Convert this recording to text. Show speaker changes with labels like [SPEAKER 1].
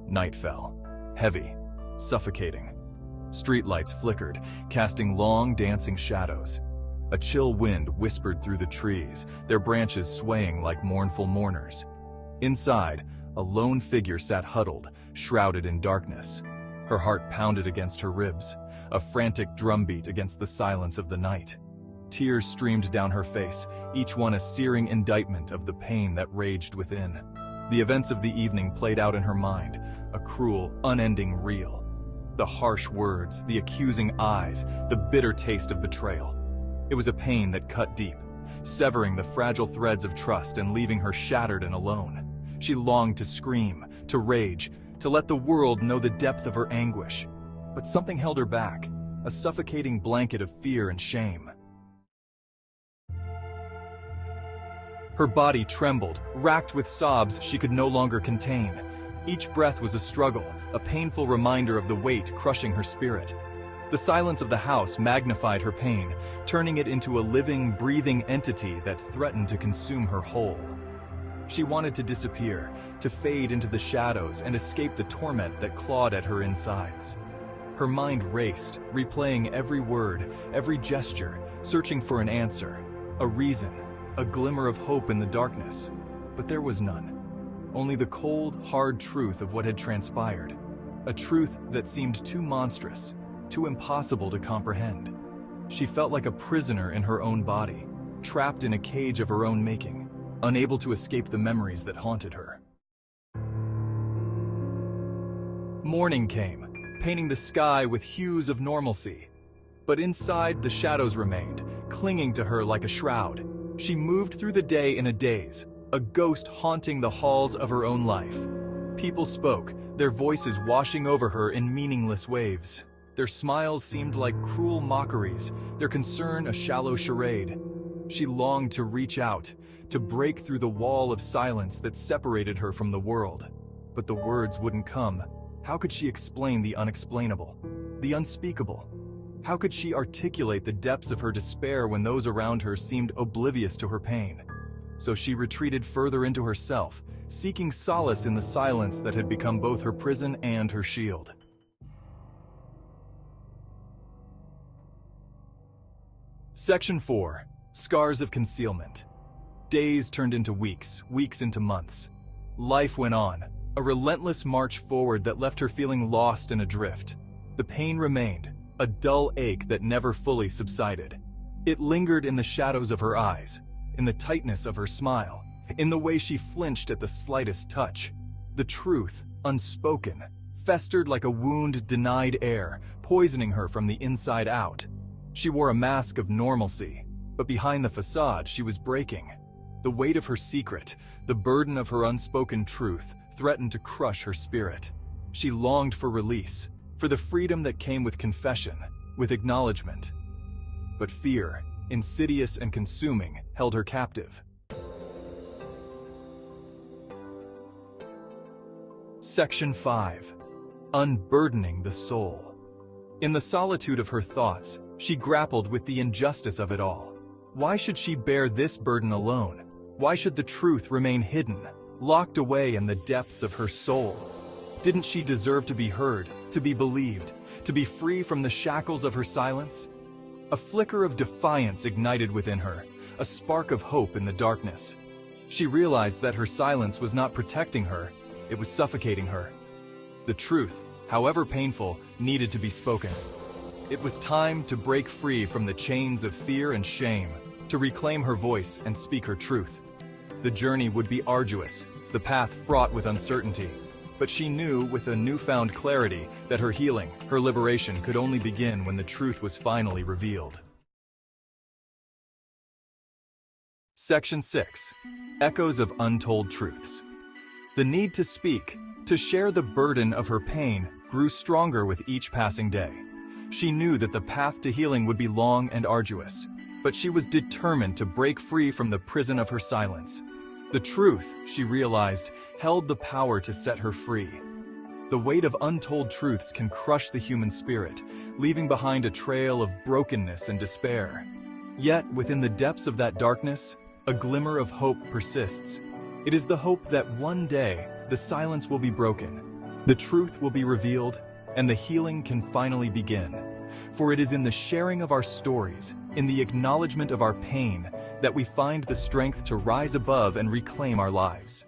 [SPEAKER 1] Night fell, heavy, suffocating. Streetlights flickered, casting long, dancing shadows. A chill wind whispered through the trees, their branches swaying like mournful mourners. Inside, a lone figure sat huddled, shrouded in darkness. Her heart pounded against her ribs, a frantic drumbeat against the silence of the night. Tears streamed down her face, each one a searing indictment of the pain that raged within. The events of the evening played out in her mind, a cruel, unending reel. The harsh words, the accusing eyes, the bitter taste of betrayal. It was a pain that cut deep, severing the fragile threads of trust and leaving her shattered and alone. She longed to scream, to rage, to let the world know the depth of her anguish. But something held her back, a suffocating blanket of fear and shame. Her body trembled, racked with sobs she could no longer contain. Each breath was a struggle, a painful reminder of the weight crushing her spirit. The silence of the house magnified her pain, turning it into a living, breathing entity that threatened to consume her whole. She wanted to disappear, to fade into the shadows and escape the torment that clawed at her insides. Her mind raced, replaying every word, every gesture, searching for an answer, a reason, a glimmer of hope in the darkness. But there was none. Only the cold, hard truth of what had transpired. A truth that seemed too monstrous, too impossible to comprehend. She felt like a prisoner in her own body, trapped in a cage of her own making, unable to escape the memories that haunted her. Morning came, painting the sky with hues of normalcy. But inside, the shadows remained, clinging to her like a shroud. She moved through the day in a daze, a ghost haunting the halls of her own life. People spoke, their voices washing over her in meaningless waves. Their smiles seemed like cruel mockeries, their concern a shallow charade. She longed to reach out, to break through the wall of silence that separated her from the world. But the words wouldn't come. How could she explain the unexplainable, the unspeakable? How could she articulate the depths of her despair when those around her seemed oblivious to her pain? So she retreated further into herself, seeking solace in the silence that had become both her prison and her shield. Section 4. Scars of Concealment. Days turned into weeks, weeks into months. Life went on, a relentless march forward that left her feeling lost and adrift. The pain remained, a dull ache that never fully subsided. It lingered in the shadows of her eyes, in the tightness of her smile, in the way she flinched at the slightest touch. The truth, unspoken, festered like a wound denied air, poisoning her from the inside out. She wore a mask of normalcy, but behind the facade she was breaking. The weight of her secret, the burden of her unspoken truth, threatened to crush her spirit. She longed for release, for the freedom that came with confession, with acknowledgement. But fear, insidious and consuming, held her captive. Section 5. Unburdening the soul. In the solitude of her thoughts, she grappled with the injustice of it all. Why should she bear this burden alone? Why should the truth remain hidden, locked away in the depths of her soul? Didn't she deserve to be heard, to be believed, to be free from the shackles of her silence? A flicker of defiance ignited within her, a spark of hope in the darkness. She realized that her silence was not protecting her, it was suffocating her. The truth, however painful, needed to be spoken. It was time to break free from the chains of fear and shame, to reclaim her voice and speak her truth. The journey would be arduous, the path fraught with uncertainty, but she knew with a newfound clarity that her healing, her liberation, could only begin when the truth was finally revealed. Section 6. Echoes of Untold Truths. The need to speak, to share the burden of her pain, grew stronger with each passing day. She knew that the path to healing would be long and arduous, but she was determined to break free from the prison of her silence. The truth, she realized, held the power to set her free. The weight of untold truths can crush the human spirit, leaving behind a trail of brokenness and despair. Yet, within the depths of that darkness, a glimmer of hope persists. It is the hope that one day, the silence will be broken, The truth will be revealed, and the healing can finally begin. For it is in the sharing of our stories, in the acknowledgement of our pain, that we find the strength to rise above and reclaim our lives.